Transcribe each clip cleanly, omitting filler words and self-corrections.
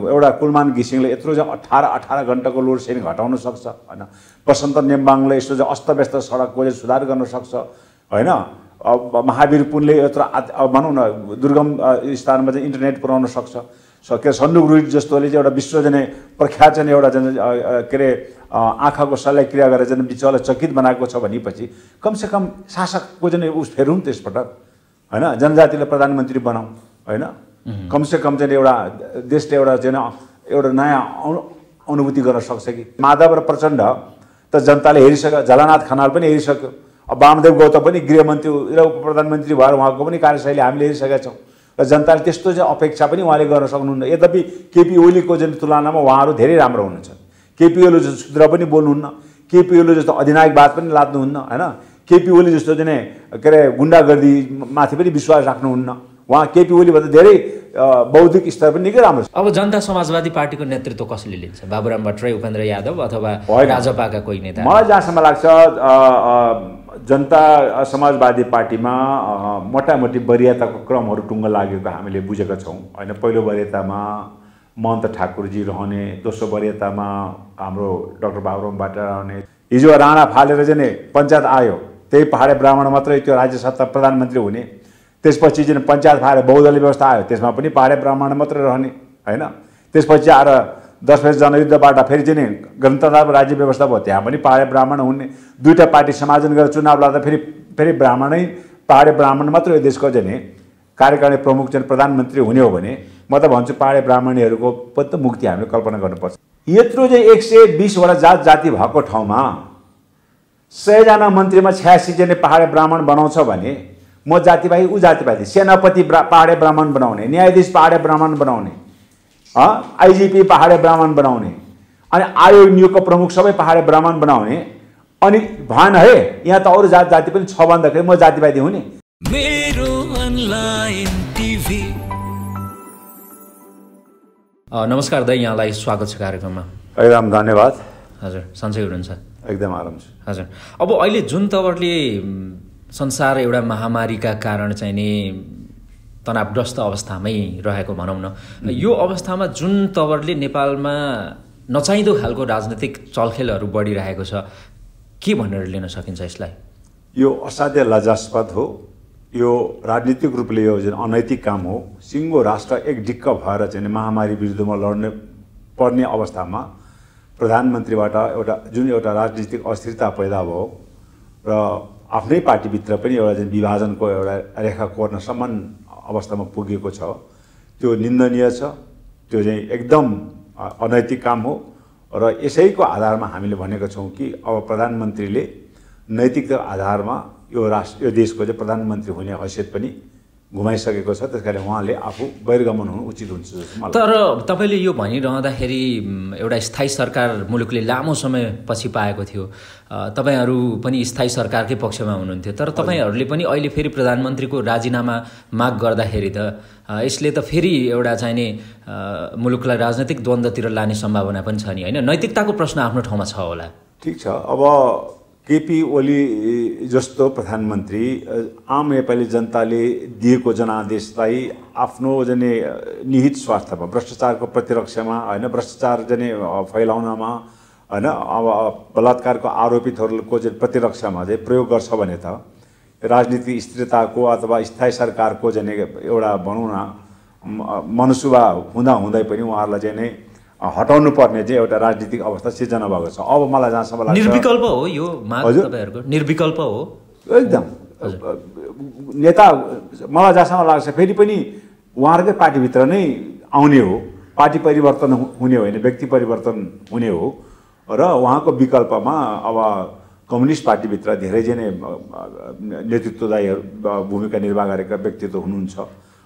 एउटा कुलमान घिसिङले यत्रो चाहिँ 18 घण्टाको लोड सेडिङ हटाउन सक्छ हैन। बसन्त नेम्बाङले यस्तो चाहिँ अस्तव्यस्त सडकको चाहिँ सुधार गर्न सक्छ हैन। महावीर पुनले यत्रो भनौँ न दुर्गम स्थानमा चाहिँ इन्टरनेट पुर्याउन सक्छ। के सन्दुक रुइट जस्तोले चाहिँ एउटा विश्व चाहिँ प्रख्यात चाहिँ एउटा के अरे आँखाको शल्यक्रिया गरेर चाहिँ विश्वलाई चकित बनाएको छ भनेपछि कमसेकम शासकको चाहिँ उस फेरौँ त्यसपटक हैन। जनजातिले प्रधानमन्त्री बनाऊ हैन। कमसेकम चाहिँ एउटा देशले एउटा चाहिँ एउटा नयाँ अनुभूति गर्न सक्छ कि। माधव र प्रचण्ड त जनताले हेरिसक्यो, झलनाथ खनाल पनि हेरिसक्यो, अब वामदेव गौतम पनि गृहमन्त्री र उप प्रधानमन्त्री भएर उहाँको पनि कार्यशैली हामीले हेरिसकेका छौँ र जनताले त्यस्तो चाहिँ अपेक्षा पनि उहाँले गर्न सक्नुहुन्न। यद्यपि केपी ओलीको चाहिँ तुलनामा उहाँहरू धेरै राम्रो हुनुहुन्छ। केपी ओली जस्तो शुद्र पनि बोल्नुहुन्न, केपी ओली जस्तो अधिनायकवाद पनि लाद्नुहुन्न हैन। केपी ओली जस्तो चाहिँ के अरे गुण्डागर्दी माथि पनि विश्वास राख्नुहुन्न। उहाँ केपी ओलीभन्दा धेरै बौद्धिक स्तर पनि निकै राम्रो छ। अब जनता समाजवादी पार्टीको नेतृत्व कसले लिन्छ? बाबुराम भट्टराई, उपेन्द्र यादव अथवा राजपाका कोही नेता? मलाई जहाँसम्म लाग्छ जनता समाजवादी पार्टीमा मोटामोटी वरियताको क्रमहरू टुङ्गो लागेको हामीले बुझेका छौँ हैन। पहिलो वरियतामा महन्त ठाकुरजी रहने, दोस्रो वरियतामा हाम्रो डाक्टर बाबुराम भट्टराई रहने। हिजो राणा फालेर चाहिँ पञ्चायत आयो, त्यही पहाडे ब्राह्मण मात्रै त्यो राज्य सत्ता प्रधानमन्त्री हुने। त्यसपछि चाहिँ पञ्चायत फालेर बहुदलीय व्यवस्था आयो, त्यसमा पनि पहाडे ब्राह्मण मात्रै रहने हैन। त्यसपछि आएर 10 वर्ष जनयुद्धबाट फेरि चाहिँ गणतन्त्र राज्य व्यवस्था भयो, त्यहाँ पनि पहाडे ब्राह्मण हुने। दुईटा पार्टी समायोजन गरेर चुनाव लड्दा फेरि ब्राह्मणै पहाडे ब्राह्मण मात्र यो देशको चाहिँ कार्यकारिणी प्रमुख चाहिँ प्रधानमन्त्री हुने हो भने म त भन्छु पहाडे ब्राह्मणहरूको पनि त मुक्ति हामीले कल्पना गर्नुपर्छ। यत्रो चाहिँ 120वटा जाति भएको ठाउँमा 100 जना मन्त्रीमा 86 जने पहाडे ब्राह्मण बनाउँछ भने म जातिवादी ऊ जातिवादी, सेनापति पहाडे ब्राह्मण बनाउने, न्यायाधीश पहाडे ब्राह्मण बनाउने, आइजिपी पहाडे ब्राह्मण बनाउने, अनि आयोग नियोगको प्रमुख सबै पहाडे ब्राह्मण बनाउने, अनि भएन है यहाँ त अरू जाति पनि छ भन्दाखेरि म जातिवादी हुने। मेरो अनलाइन टिभी। नमस्कार दाइ, यहाँलाई स्वागत छ कार्यक्रममा। एकदम धन्यवाद। हजुर, सन्चै हुनुहुन्छ? एकदम आराम छ। हजुर, अब अहिले जुन तवरले संसार एउटा महामारीका कारण चाहिँ नि तनावग्रस्त अवस्थामै रहेको भनौँ न, यो अवस्थामा जुन तवरले नेपालमा नचाहिँदो खालको राजनीतिक चलखेलहरू बढिरहेको छ, के भनेर लिन सकिन्छ यसलाई? यो असाध्य लज्जास्पद हो। यो राजनीतिक रूपले यो जुन अनैतिक काम हो। सिङ्गो राष्ट्र एक ढिक्क भएर चाहिँ महामारी विरुद्धमा लड्ने पर्ने अवस्थामा प्रधानमन्त्रीबाट एउटा राजनीतिक अस्थिरता पैदा भयो र आफ्नै पार्टीभित्र पनि एउटा चाहिँ विभाजनको एउटा रेखा कोर्नसम्म अवस्थामा पुगेको छ। त्यो निन्दनीय छ, त्यो चाहिँ एकदम अनैतिक काम हो र यसैको आधारमा हामीले भनेका छौँ कि अब प्रधानमन्त्रीले नैतिकता आधारमा यो देशको चाहिँ प्रधानमन्त्री हुने हैसियत पनि घुमाइसकेको छ। त्यसकारण उहाँले आफू बहिर्गमन हुनु उचित हुन्छ जस्तो मलाई। तर तपाईँले यो भनिरहँदाखेरि एउटा स्थायी सरकार मुलुकले लामो समय पछि पाएको थियो, तपाईँहरू पनि स्थायी सरकारकै पक्षमा हुनुहुन्थ्यो, तर तपाईँहरूले पनि अहिले फेरि प्रधानमन्त्रीको राजीनामा माग गर्दाखेरि त यसले त फेरि एउटा चाहिने मुलुकलाई राजनैतिक द्वन्द्वतिर लाने सम्भावना पनि छ नि होइन? नैतिकताको प्रश्न आफ्नो ठाउँमा छ होला। ठिक छ, अब केपी ओली जस्तो प्रधानमन्त्री आम नेपाली जनताले दिएको जनादेशलाई आफ्नो जने निहित स्वार्थमा, भ्रष्टाचारको प्रतिरक्षामा होइन, भ्रष्टाचार जने फैलाउनमा होइन, अब बलात्कारको आरोपितहरूको चाहिँ प्रतिरक्षामा चाहिँ प्रयोग गर्छ भने त राजनीतिक स्थिरताको अथवा स्थायी सरकारको जने एउटा भनौँ न मनसुबा हुँदै पनि उहाँहरूलाई चाहिँ नै हटाउनु पर्ने चाहिँ एउटा राजनीतिक अवस्था सिर्जना भएको छ। अब मलाई जहाँसम्म लाग्छ निर्विकल्प हो यो माग तपाईहरुको, निर्विकल्प हो एकदम। नेता मलाई जहाँसम्म लाग्छ फेरि पनि उहाँहरूकै पार्टीभित्र नै आउने हो, पार्टी परिवर्तन हुने होइन, व्यक्ति परिवर्तन हुने हो र उहाँको विकल्पमा अब कम्युनिस्ट पार्टीभित्र धेरै जनै नेतृत्वदायी भूमिका निर्वाह गरेका व्यक्तित्व हुनुहुन्छ।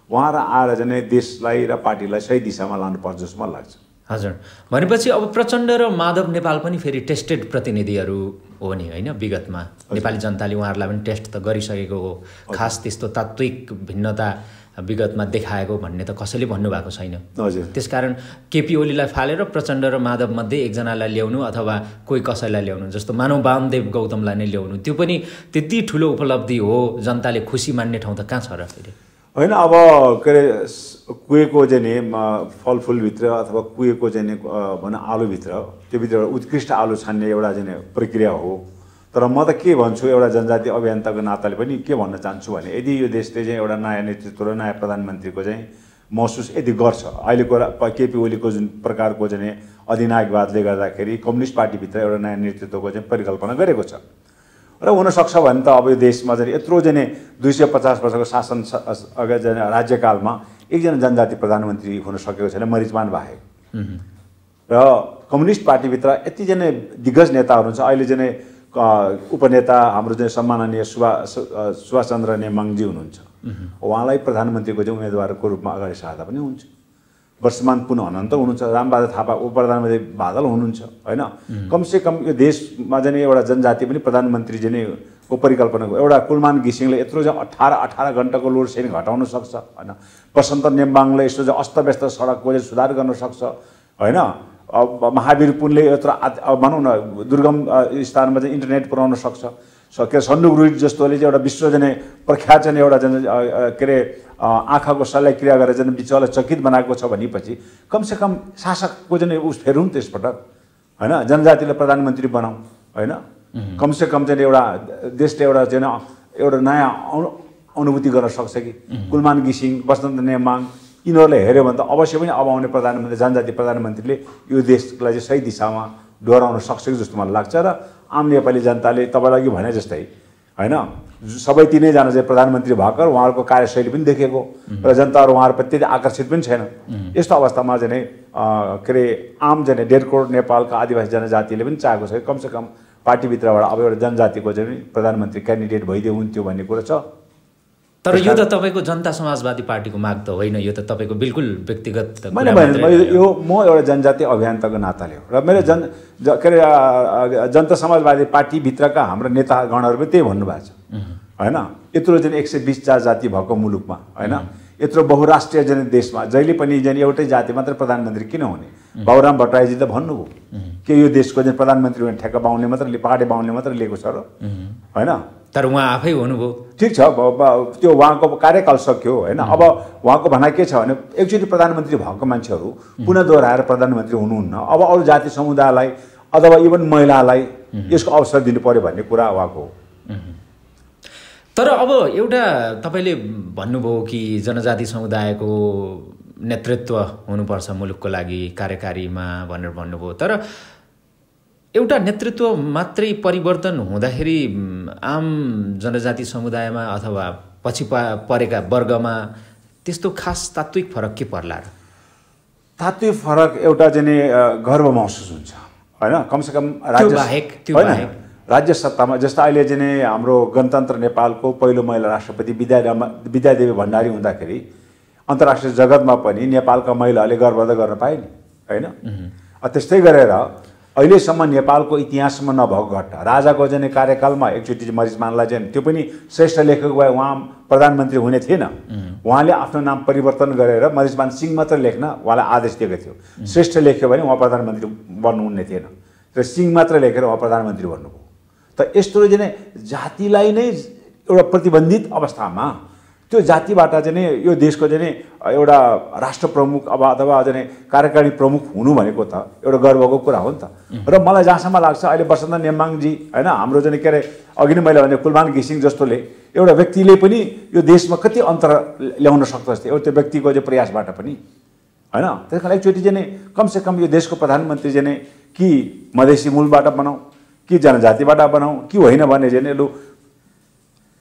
उहाँहरू आएर चाहिँ देशलाई र पार्टीलाई सही दिशामा लानुपर्छ जस्तो मलाई लाग्छ। हजुर, भनेपछि अब प्रचण्ड र माधव नेपाल पनि फेरि टेस्टेड प्रतिनिधिहरू हो नि होइन? विगतमा नेपाली जनताले उहाँहरूलाई पनि टेस्ट त गरिसकेको हो। खास त्यस्तो तात्विक भिन्नता विगतमा देखाएको भन्ने त कसैले भन्नुभएको छैन। हजुर, त्यसकारण केपी ओलीलाई फालेर प्रचण्ड र माधव मध्ये एकजनालाई ल्याउनु अथवा कोही कसैलाई ल्याउनु, जस्तो मानव वामदेव गौतमलाई नै ल्याउनु, त्यो पनि त्यति ठुलो उपलब्धि हो, जनताले खुसी मान्ने ठाउँ त कहाँ छ र? फेरि होइन अब के अरे कुहेको चाहिँ नि फलफुलभित्र अथवा कुहेको चाहिँ नि भनौँ आलुभित्र त्योभित्र एउटा उत्कृष्ट आलु छान्ने एउटा चाहिँ प्रक्रिया हो। तर म त के भन्छु एउटा जनजाति अभियन्ताको नाताले पनि के भन्न चाहन्छु भने यदि यो देशले चाहिँ एउटा नयाँ नेतृत्व र नयाँ प्रधानमन्त्रीको चाहिँ महसुस यदि गर्छ अहिलेको केपी ओलीको जुन प्रकारको चाहिँ अधिनायकवादले गर्दाखेरि कम्युनिस्ट पार्टीभित्र एउटा नयाँ नेतृत्वको चाहिँ परिकल्पना गरेको छ र हुनसक्छ भने त अब यो देशमा चाहिँ यत्रो चाहिँ 250 वर्षको शासन राज्यकालमा एकजना जनजाति प्रधानमन्त्री हुन सकेको छैन मरिजमान बाहेक। र कम्युनिस्ट पार्टीभित्र यतिजना दिग्गज नेताहरू हुन्छ। अहिले चाहिँ उपनेता हाम्रो चाहिँ सम्माननीय सुभाषचन्द्र नेमाङजी हुनुहुन्छ, उहाँलाई प्रधानमन्त्रीको चाहिँ उम्मेदवारको रूपमा अगाडि सार्दा पनि हुन्छ। वर्षमान पुनः अनन्त हुनुहुन्छ, रामबहादुर थापा उप प्रधानमन्त्री बादल हुनुहुन्छ होइन। कमसेकम यो देशमा चाहिँ एउटा जनजाति पनि प्रधानमन्त्री चाहिँ को परिकल्पनाको एउटा कुलमान घिसिङले यत्रो चाहिँ 18 घण्टाको लोड सेडिङ घटाउन सक्छ होइन। वसन्त नेम्बाङले यस्तो चाहिँ अस्तव्यस्त सडकको चाहिँ सुधार गर्न सक्छ होइन। अब महावीर पुनले यत्रो भनौँ न दुर्गम स्थानमा चाहिँ इन्टरनेट पुर्याउन सक्छ। के सन्दुक रुइट जस्तोले चाहिँ एउटा विश्व चाहिँ प्रख्यात चाहिँ एउटा के अरे आँखाको शल्यक्रिया गरेर चाहिँ विश्वलाई चकित बनाएको छ भनेपछि कमसेकम शासकको चाहिँ उस फेरौँ त्यसपटक होइन। जनजातिलाई प्रधानमन्त्री बनाऊ होइन। कमसेकम चाहिँ एउटा देशले एउटा चाहिँ एउटा नयाँ अनुभूति गर्न सक्छ कि कुलमान घिसिङ वसन्त नेमाङ यिनीहरूले हेऱ्यो भने त अवश्य पनि अब आउने प्रधानमन्त्री जनजाति प्रधानमन्त्रीले यो देशलाई चाहिँ सही दिशामा डोराउन सक्छ कि जस्तो मलाई लाग्छ। र आम नेपाली जनताले तपाईँलाई अघि भने जस्तै होइन सबै तिनैजना चाहिँ प्रधानमन्त्री भएका उहाँहरूको कार्यशैली पनि देखेको र जनताहरू उहाँहरूप्रति त्यति आकर्षित पनि छैन। यस्तो अवस्थामा चाहिँ के अरे आम चाहिँ 1.5 करोड नेपालका आदिवासी जनजातिले पनि चाहेको छ कमसेकम पार्टीभित्रबाट अब एउटा जनजातिको चाहिँ प्रधानमन्त्री क्यान्डिडेट भइदियो हुन्थ्यो भन्ने कुरा छ। तर यो त तपाईँको जनता समाजवादी पार्टीको माग त होइन, यो त तपाईँको बिल्कुल व्यक्तिगत मैले यो म एउटा जनजाति अभियन्ताको नाताले हो र मेरो के अरे जनता समाजवादी पार्टीभित्रका हाम्रो नेतागणहरू पनि त्यही भन्नुभएको छ होइन। यत्रो चाहिँ 120 जाति भएको मुलुकमा होइन, यत्रो बहुराष्ट्रिय जन देशमा जहिले पनि चाहिँ एउटै जाति मात्र प्रधानमन्त्री किन हुने? बाबुराम भट्टराईजी त भन्नुभयो के यो देशको चाहिँ प्रधानमन्त्री हुने ठेक्का बाहुनले मात्र पहाडे बाहुनले मात्र लिएको छ र होइन। तर उहाँ आफै हुनुभयो, ठिक छ त्यो उहाँको कार्यकाल सक्यो होइन। अब उहाँको भनाइ के छ भने एकचोटि प्रधानमन्त्री भएको मान्छेहरू पुनः दोहोऱ्याएर प्रधानमन्त्री हुनुहुन्न, अब अरू जाति समुदायलाई अथवा इभन महिलालाई यसको अवसर दिनु पर्यो भन्ने कुरा उहाँको हो। तर अब एउटा तपाईँले भन्नुभयो कि जनजाति समुदायको नेतृत्व हुनुपर्छ मुलुकको लागि कार्यकारीमा भनेर भन्नुभयो। तर एउटा नेतृत्व मात्रै परिवर्तन हुँदाखेरि आम जनजाति समुदायमा अथवा पछि परेका वर्गमा त्यस्तो खास तात्विक फरक के पर्ला र? तात्विक फरक एउटा चाहिँ गर्व महसुस हुन्छ होइन। कमसेकम राज्य सत्तामा जस्तो अहिले चाहिँ हाम्रो गणतन्त्र नेपालको पहिलो महिला राष्ट्रपति विद्यादेवी भण्डारी हुँदाखेरि अन्तर्राष्ट्रिय जगतमा पनि नेपालका महिलाहरूले गर्व त गर्न पाए नि होइन। त्यस्तै गरेर अहिलेसम्म नेपालको इतिहासमा नभएको घटना राजाको चाहिँ कार्यकालमा एकचोटि मरिचमानलाई चाहिँ त्यो पनि श्रेष्ठ लेखक भए उहाँ प्रधानमन्त्री हुने थिएन, उहाँले आफ्नो नाम परिवर्तन गरेर मरिचमान सिंह मात्र लेख्न उहाँलाई आदेश दिएको थियो। श्रेष्ठ लेख्यो भने उहाँ प्रधानमन्त्री बन्नुहुने थिएन र सिंह मात्र लेखेर उहाँ प्रधानमन्त्री भन्नुभयो। त यस्तो चाहिँ जातिलाई नै एउटा प्रतिबन्धित अवस्थामा त्यो जातिबाट चाहिँ यो देशको चाहिँ एउटा राष्ट्र प्रमुख अब अथवा चाहिँ कार्यकारी प्रमुख हुनु भनेको त एउटा गर्वको कुरा हो नि त। र मलाई जहाँसम्म लाग्छ अहिले वसन्त नेम्बाङजी होइन हाम्रो चाहिँ के अरे अघि नै मैले भने कुलमान घिसिङ जस्तोले एउटा व्यक्तिले पनि यो देशमा कति अन्तर ल्याउन सक्दछ एउटा त्यो व्यक्तिको चाहिँ प्रयासबाट पनि होइन। त्यस कारण एकचोटि चाहिँ कमसेकम यो देशको प्रधानमन्त्री चाहिँ कि मधेसी मूलबाट बनाऊ कि जनजातिबाट बनाऊ कि होइन भने चाहिँ लु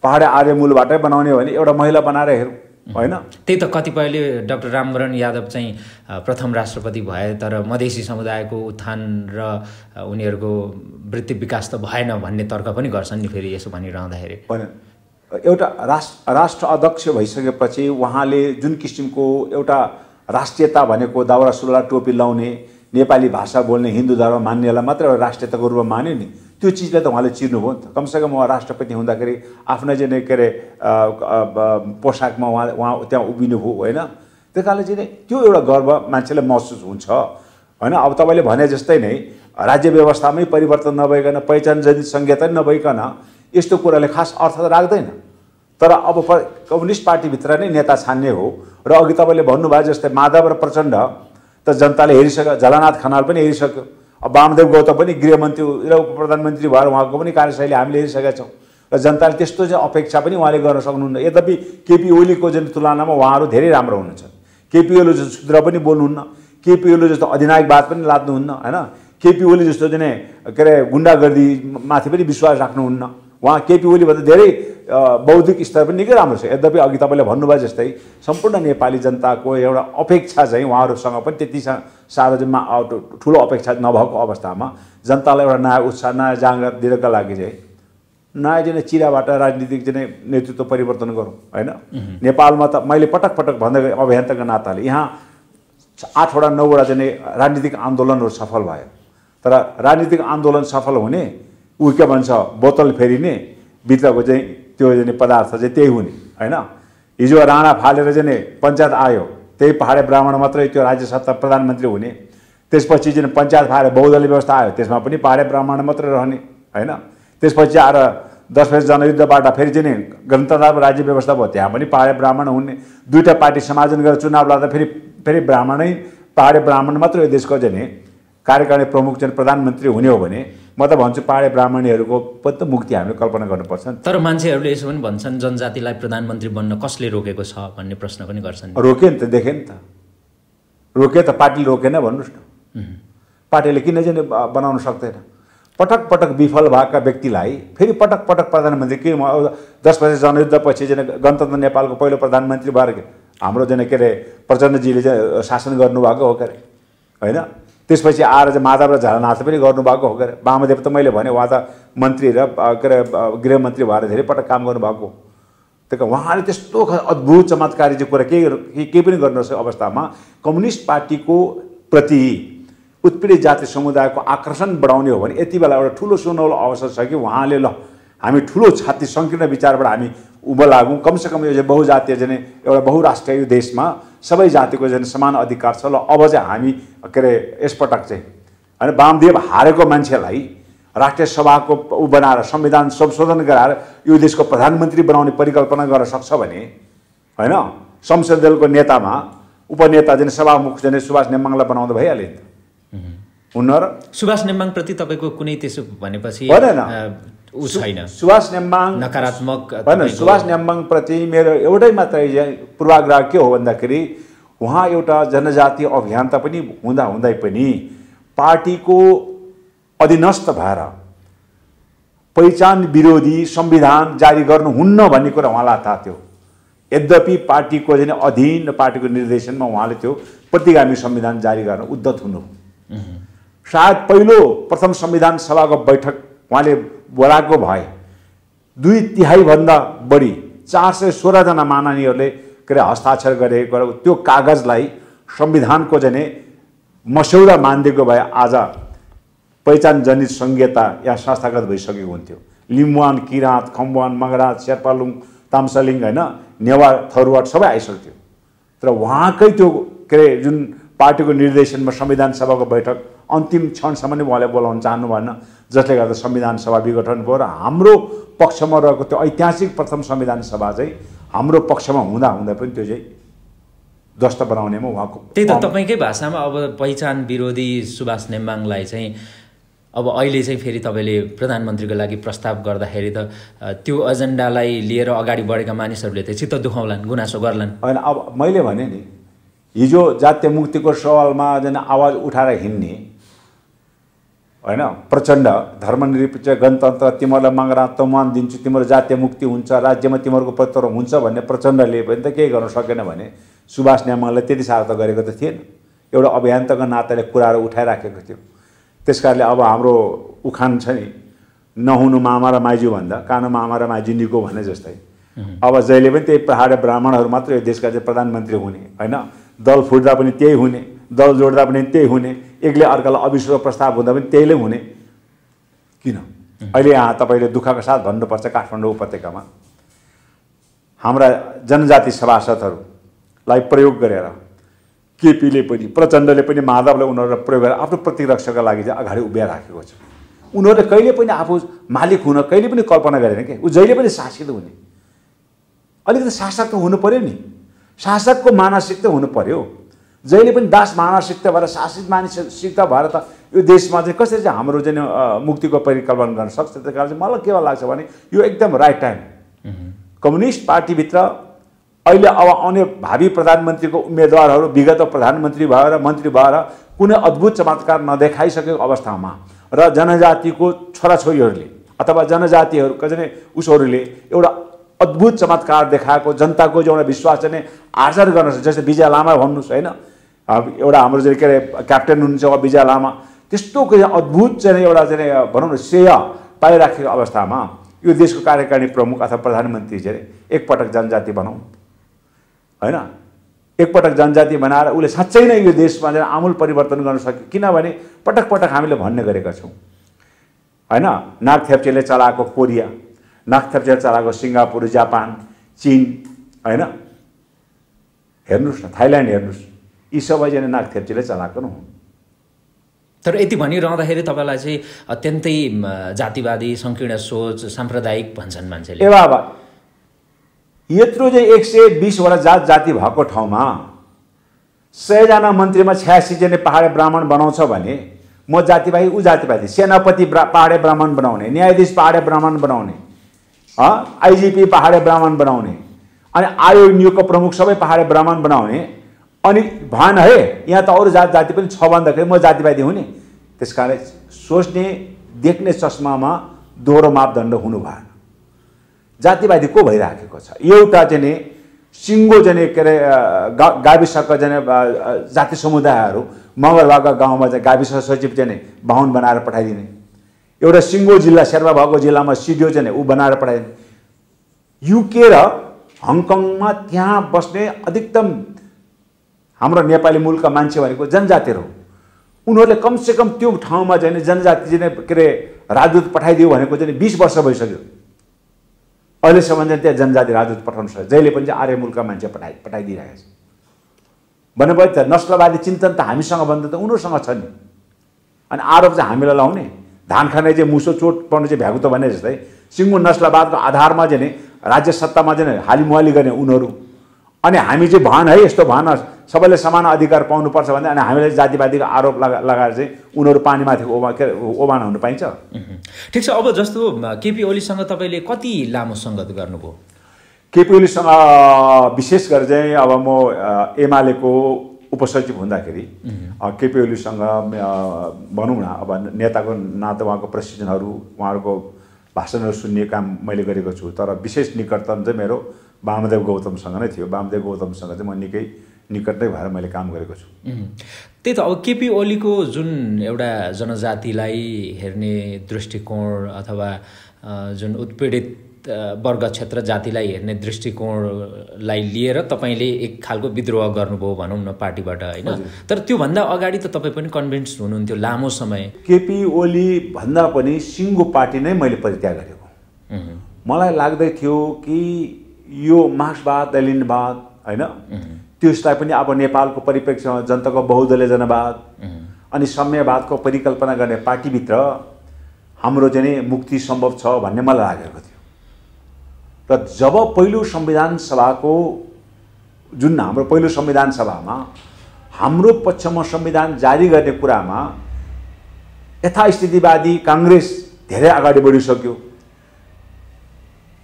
पहाडे आर्य मूलबाटै बनाउने हो भने एउटा महिला बनाएर हेरौँ होइन। त्यही त कतिपयले डाक्टर रामवरण यादव चाहिँ प्रथम राष्ट्रपति भए तर मधेसी समुदायको उत्थान र उनीहरूको वृत्ति विकास त भएन भन्ने तर्क पनि गर्छन् नि फेरि यसो भनिरहँदाखेरि। एउटा राष्ट्र अध्यक्ष भइसकेपछि उहाँले जुन किसिमको एउटा राष्ट्रियता भनेको दाउरा सुरुवाल टोपी लाउने नेपाली भाषा बोल्ने हिन्दू धर्म मान्नेलाई मात्र एउटा राष्ट्रियताको रूपमा मान्यो नि, त्यो चिजलाई त उहाँले चिर्नुभयो नि त। कमसेकम उहाँ राष्ट्रपति हुँदाखेरि आफ्नै चाहिँ के अरे पोसाकमा उहाँ त्यहाँ उभिनुभयो होइन। त्यस कारणले चाहिँ त्यो एउटा गर्व मान्छेलाई महसुस हुन्छ होइन। अब तपाईँले भने जस्तै नै राज्य व्यवस्थामै परिवर्तन नभइकन पहिचान जनित संहिता नभइकन यस्तो कुराले खास अर्थ त राख्दैन तर अब कम्युनिस्ट पार्टीभित्र नै नेता छान्ने हो। र अघि तपाईँले भन्नुभयो जस्तै माधव र प्रचण्ड त जनताले हेरिसक्यो, झलनाथ खनाल पनि हेरिसक्यो, अब वामदेव गौतम पनि गृहमन्त्री र उप प्रधानमन्त्री भएर उहाँको पनि कार्यशैली हामीले हेरिसकेका छौँ र जनताले त्यस्तो चाहिँ अपेक्षा पनि उहाँले गर्न सक्नुहुन्न। यद्यपि केपी ओलीको जुन तुलनामा उहाँहरू धेरै राम्रो हुनुहुन्छ। केपी ओली जस्तो शुद्र पनि बोल्नुहुन्न, केपी ओली जस्तो अधिनायकवाद पनि लाद्नुहुन्न, होइन, केपी ओली जस्तो चाहिँ के अरे गुन्डागर्दीमाथि पनि विश्वास राख्नुहुन्न। उहाँ केपी ओलीभन्दा धेरै बौद्धिक स्तर पनि निकै राम्रो छ। यद्यपि अघि तपाईँले भन्नुभयो जस्तै सम्पूर्ण नेपाली जनताको एउटा अपेक्षा चाहिँ उहाँहरूसँग पनि त्यति साह्रो चाहिँ ठुलो अपेक्षा नभएको अवस्थामा जनतालाई एउटा नयाँ उत्साह नयाँ जाँगर दिनका लागि चाहिँ नयाँ चाहिँ चिराबाट राजनीतिक चाहिँ नेतृत्व परिवर्तन गरौँ, होइन। नेपालमा त मैले पटक पटक भन्दै अभियन्ताको नाताले यहाँ 8वटा 9वटा चाहिँ राजनीतिक आन्दोलनहरू सफल भयो। तर राजनीतिक आन्दोलन सफल हुने ऊ के भन्छ बोतल फेरिने भित्रको चाहिँ त्यो चाहिँ पदार्थ चाहिँ त्यही हुने, होइन। हिजो राणा फालेर चाहिँ पञ्चायत आयो, त्यही पहाडे ब्राह्मण मात्रै त्यो राज्य सत्ता प्रधानमन्त्री हुने। त्यसपछि चाहिँ पञ्चायत फालेर बहुदलीय व्यवस्था आयो, त्यसमा पनि पहाडे ब्राह्मण मात्रै रहने, होइन। त्यसपछि आएर 10 वर्ष जनयुद्धबाट फेरि चाहिँ गणतन्त्र राज्य व्यवस्था भयो, त्यहाँ पनि पहाडे ब्राह्मण हुने। दुईवटा पार्टी समायोजन गरेर चुनाव लड्दा फेरि ब्राह्मणै पहाडे ब्राह्मण मात्रै यो देशको चाहिँ कार्यकारिणी प्रमुख चाहिँ प्रधानमन्त्री हुने हो भने म त भन्छु पहाडे ब्राह्मणहरूको पनि त मुक्ति हामीले कल्पना गर्नुपर्छ। तर मान्छेहरूले यसो पनि भन्छन् जनजातिलाई प्रधानमन्त्री बन्न कसले रोकेको छ भन्ने प्रश्न पनि गर्छन्। रोके नि त, देखे नि त, रोके त, पार्टीले रोकेन भन्नुहोस् न। पार्टीले किन चाहिँ बनाउन सक्दैन? पटक पटक विफल भएका व्यक्तिलाई फेरि पटक पटक प्रधानमन्त्री के 10 वर्ष जनयुद्धपछि चाहिँ गणतन्त्र नेपालको पहिलो प्रधानमन्त्री भएर हाम्रो चाहिँ के अरे प्रचण्डजीले चाहिँ शासन गर्नुभएको हो के अरे, होइन। त्यसपछि आएर चाहिँ माधव र झलनाथ पनि गर्नुभएको हो के अरे। वामदेव त मैले भने उहाँ त मन्त्री र के अरे गृहमन्त्री भएर धेरै पटक काम गर्नुभएको। त्यही कारण उहाँले त्यस्तो अद्भुत चमत्कारी चाहिँ कुरा केही पनि गर्न नसकेको अवस्थामा कम्युनिस्ट पार्टीको प्रति उत्पीडित जाति समुदायको आकर्षण बढाउने हो भने यति बेला एउटा ठुलो सुनौलो अवसर छ कि उहाँले ल हामी ठुलो छाती सङ्कीर्ण विचारबाट हामी उभो लागौँ। कमसेकम यो चाहिँ बहुजातीय चाहिँ एउटा बहुराष्ट्रिय देशमा सबै जातिको चाहिँ समान अधिकार छ। ल अब चाहिँ हामी के अरे यसपटक चाहिँ होइन वामदेव हारेको मान्छेलाई राष्ट्रिय सभाको बनाएर संविधान संशोधन गराएर यो देशको प्रधानमन्त्री बनाउने परिकल्पना गर्न सक्छ भने, होइन, संसदीय दलको नेतामा उपनेता चाहिँ सभामुख चाहिँ सुभाष नेम्बाङलाई बनाउँदा भइहाल्यो नि त, हुन्न र? सुभाष नेम्बाङ प्रति तपाईँको कुनै त्यसो भनेपछि ऊ छैन? सुभाष नेम्बाङ नकारात्मक होइन। सुभाष नेम्बाङ प्रति मेरो एउटै मात्रै पूर्वाग्रह के हो भन्दाखेरि उहाँ एउटा जनजातीय अभियन्ता पनि हुँदै पनि पार्टीको अधीनस्थ भएर पहिचान विरोधी संविधान जारी गर्नुहुन्न भन्ने कुरा उहाँलाई थाहा थियो। यद्यपि पार्टीको चाहिँ अधीन पार्टीको निर्देशनमा उहाँले त्यो प्रतिगामी संविधान जारी गर्न उद्धत हुनु। सायद प्रथम संविधान सभाको बैठक उहाँले बोलाएको भए 2/3 भन्दा बढी 416 जना माननीयहरूले के अरे हस्ताक्षर गरेको त्यो कागजलाई संविधानको चाहिँ मस्यौदा मानिदिएको भए आज पहिचान जनित संहिता या संस्थागत भइसकेको हुन्थ्यो। लिम्बुवान, किराँत, खम्बुवान, मगराज, शेर्पालुङ, ताम्सालिङ, होइन, नेवार, थरुवाट सबै आइसक्थ्यो। तर उहाँकै त्यो के अरे जुन पार्टीको निर्देशनमा संविधान सभाको बैठक अन्तिम क्षणसम्म नै उहाँले बोलाउन चाहनु भएन, जसले गर्दा संविधान सभा विघटन भयो र हाम्रो पक्षमा रहेको त्यो ऐतिहासिक प्रथम संविधान सभा चाहिँ हाम्रो पक्षमा हुँदा पनि त्यो चाहिँ ध्वस्त बनाउनेमा उहाँको त्यही त तपाईँकै भाषामा अब पहिचान विरोधी सुभाष नेम्बाङलाई चाहिँ अब अहिले चाहिँ फेरि तपाईँले प्रधानमन्त्रीको लागि प्रस्ताव गर्दाखेरि त त्यो एजेन्डालाई लिएर अगाडि बढेका मानिसहरूले त चित्त दुखाउलान्, गुनासो गर्लान्, होइन। अब मैले भने नि हिजो जातीय मुक्तिको सवालमा जुन आवाज उठाएर हिँड्ने, होइन, प्रचण्ड धर्मनिरपेक्ष गणतन्त्र तिमीहरूलाई मगरा तमान दिन्छु, तिम्रो जातीय मुक्ति हुन्छ, राज्यमा तिमीहरूको प्रतित्व हुन्छ भन्ने प्रचण्डले पनि त केही गर्न सकेन भने सुभाष नेम्बाङले त्यति साह्रो त गरेको त थिएन। एउटा अभियन्ताको नाताले कुराहरू उठाइराखेको थियो। त्यसकारणले अब हाम्रो उखान छ नि, नहुनु मामा र माइजू भन्दा कानु मामा र माइजू निको भने जस्तै अब जहिले पनि त्यही पहाडे ब्राह्मणहरू मात्र यो देशका चाहिँ प्रधानमन्त्री हुने, होइन। दल फुट्दा पनि त्यही हुने, दल जोड्दा पनि त्यही हुने, एकले अर्कालाई अविश्वास प्रस्ताव हुँदा पनि त्यहीले हुने। किन अहिले यहाँ तपाईँले दुःखका साथ भन्नुपर्छ काठमाडौँ उपत्यकामा हाम्रा जनजाति सभासदहरूलाई प्रयोग गरेर केपीले पनि प्रचण्डले पनि माधवलाई उनीहरूलाई प्रयोग गरेर आफ्नो प्रतिरक्षाका लागि चाहिँ अगाडि उभिएर राखेको छ। उनीहरूले कहिले पनि आफू मालिक हुन कहिले पनि कल्पना गरेन कि ऊ जहिले पनि शासित हुने। अलिकति शासक त हुनु पर्यो नि, शासकको मानसिकता हुनु पर्यो। जहिले पनि दास मानसिकता भएर शासित मानसिकता भएर त यो देशमा चाहिँ कसरी चाहिँ हाम्रो चाहिँ मुक्तिको परिकल्पना गर्न सक्छ। त्यस कारण चाहिँ मलाई के लाग्छ भने यो एकदम राइट टाइम। कम्युनिस्ट पार्टीभित्र अहिले अब आउने भावी प्रधानमन्त्रीको उम्मेदवारहरू विगत प्रधानमन्त्री भएर मन्त्री भएर कुनै अद्भुत चमत्कार नदेखाइसकेको अवस्थामा र जनजातिको छोराछोरीहरूले अथवा जनजातिहरूको चाहिँ उसहरूले एउटा अद्भुत चमत्कार देखाएको जनताको जो एउटा विश्वास चाहिँ आर्जन गर्न सक्छ। जस्तै विजय लामा भन्नुहोस् होइन, एउटा हाम्रो चाहिँ के अरे क्याप्टेन हुनुहुन्छ विजय लामा, त्यस्तो अद्भुत चाहिँ एउटा चाहिँ भनौँ न श्रेय पाइराखेको अवस्थामा यो देशको कार्यकारिणी प्रमुख अथवा प्रधानमन्त्री चाहिँ एकपटक जनजाति बनाउँ होइन, एकपटक जनजाति बनाएर उसले साँच्चै नै यो देशमा चाहिँ आमूल परिवर्तन गर्न सक्यो। किनभने पटक पटक हामीले भन्ने गरेका छौँ होइन, नागथेप्चेले चलाएको कोरिया, नागथेप्चेले चलाएको सिङ्गापुर, जापान, चीन होइन, हेर्नुहोस् न थाइल्यान्ड हेर्नुहोस्, यी सबै चाहिँ नागथेप्चेले चलाएको न हुन्। तर यति भनिरहँदाखेरि तपाईँलाई चाहिँ अत्यन्तै जातिवादी सङ्कीर्ण सोच साम्प्रदायिक भन्छन् मान्छेले। ए बाबा, यत्रो चाहिँ 120वटा जाति भएको ठाउँमा 100जना मन्त्रीमा 86 जना पहाडे ब्राह्मण बनाउँछ भने म जातिवादी ऊ जातिवादी, सेनापति पहाडे ब्राह्मण बनाउने, न्यायाधीश पहाडे ब्राह्मण बनाउने, आइजिपी पहाडे ब्राह्मण बनाउने, अनि आयोग नियोगको प्रमुख सबै पहाडे ब्राह्मण बनाउने, अनि भएन है यहाँ त अरू जाति पनि छ भन्दाखेरि म जातिवादी हुँ नि। त्यस कारण सोच्ने देख्ने चस्मामा दोहोरो मापदण्ड हुनु भएन। जातिवादी को भइराखेको छ, एउटा चाहिँ सिङ्गो चाहिँ के अरे गाविसका चाहिँ जाति समुदायहरू मगरवाका गाउँमा चाहिँ गाविस सचिव चाहिँ बाहुन बनाएर पठाइदिने, एउटा सिङ्गो जिल्ला शेर्पा भएको जिल्लामा सिडिओ चाहिँ ऊ बनाएर पठाइदिने। युके र हङकङमा त्यहाँ बस्ने अधिकतम हाम्रो नेपाली मूलका मान्छे भनेको जनजातिहरू, उनीहरूले कमसेकम त्यो ठाउँमा चाहिँ जनजाति चाहिँ के अरे राजदूत पठाइदियो भनेको चाहिँ 20 वर्ष भइसक्यो। अहिलेसम्म चाहिँ त्यहाँ जनजाति राजदूत पठाउनु सक्छ, जहिले पनि चाहिँ आर्य मूलका मान्छे पठाइदिइरहेको छ। भनेपछि त नस्लवादी चिन्तन त हामीसँग भन्दा त उनीहरूसँग छ नि। अनि आरोप चाहिँ हामीलाई लाउने, धान खाने चाहिँ मुसो चोट पर्नु चाहिँ भ्यागुतो भने जस्तै सिङ्गो नस्लवादको आधारमा चाहिँ राज्य सत्तामा चाहिँ हालिमुहाली गर्ने उनीहरू, अनि हामी चाहिँ भएन है यस्तो भएन सबैले समान अधिकार पाउनुपर्छ भने अनि हामीले जातिवादीको आरोप लगाएर चाहिँ उनीहरू पानीमाथि ओबान हुन पाइन्छ। ठिक छ, अब जस्तो केपी ओलीसँग तपाईँले कति लामो सङ्गत गर्नुभयो? केपी ओलीसँग विशेष गरी चाहिँ अब म एमालेको उपसचिव हुँदाखेरि केपी ओलीसँग भनौँ न अब नेताको नाता उहाँको प्रशिक्षणहरू उहाँहरूको भाषणहरू सुन्ने काम मैले गरेको छु। तर विशेष निकटतम चाहिँ मेरो वामदेव गौतमसँग नै थियो। वामदेव गौतमसँग चाहिँ म निकै निकट नै भएर मैले काम गरेको छु। त्यही त, अब केपी ओलीको जुन एउटा जनजातिलाई हेर्ने दृष्टिकोण अथवा जुन उत्पीडित वर्ग क्षेत्र जातिलाई हेर्ने दृष्टिकोणलाई लिएर तपाईँले एक खालको विद्रोह गर्नुभयो भनौँ न पार्टीबाट होइन। तर त्योभन्दा अगाडि त तपाईँ पनि कन्भिन्स हुनुहुन्थ्यो लामो समय। केपी ओली भन्दा पनि सिङ्गो पार्टी नै मैले परित्याग गरेको। मलाई लाग्दै थियो कि यो मार्क्सवाद लेनिनवाद होइन त्यसलाई पनि अब नेपालको परिप्रेक्ष्यमा जनताको बहुदलीय जनवाद अनि साम्यवादको परिकल्पना गर्ने पार्टीभित्र हाम्रो चाहिँ मुक्ति सम्भव छ भन्ने मलाई लागेको थियो। र जब पहिलो संविधान सभाको जुन हाम्रो पहिलो संविधान सभामा हाम्रो पक्षमा संविधान जारी गर्ने कुरामा यथास्थितिवादी काङ्ग्रेस धेरै अगाडि बढिसक्यो,